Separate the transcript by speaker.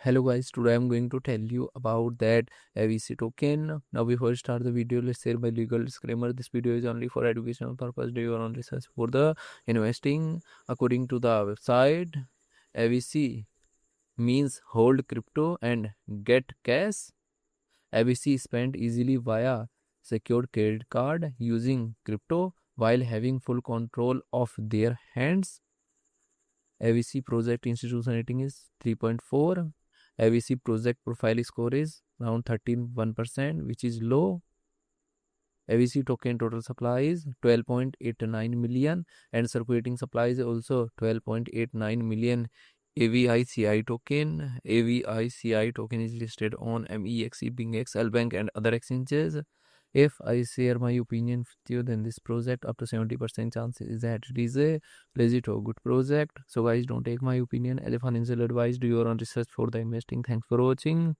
Speaker 1: Hello guys, today I'm going to tell you about that Avici token. Now before we start the video, let's share my legal disclaimer. This video is only for educational purpose. Do your own research for the investing. According to the website, Avici means hold crypto and get cash. Avici spent easily via secured credit card using crypto while having full control of their hands. Avici project institution rating is 3.4. Avici project profile score is around 13.1%, which is low. Avici token total supply is 12.89 million and circulating supply is also 12.89 million. Avici token. Avici token is listed on MEXC, BingX, LBank and other exchanges. If I share my opinion with you, then this project up to 70% chance is that it is a legit or good project. So guys, don't take my opinion as a financial advice. Do your own research for the investing. Thanks for watching.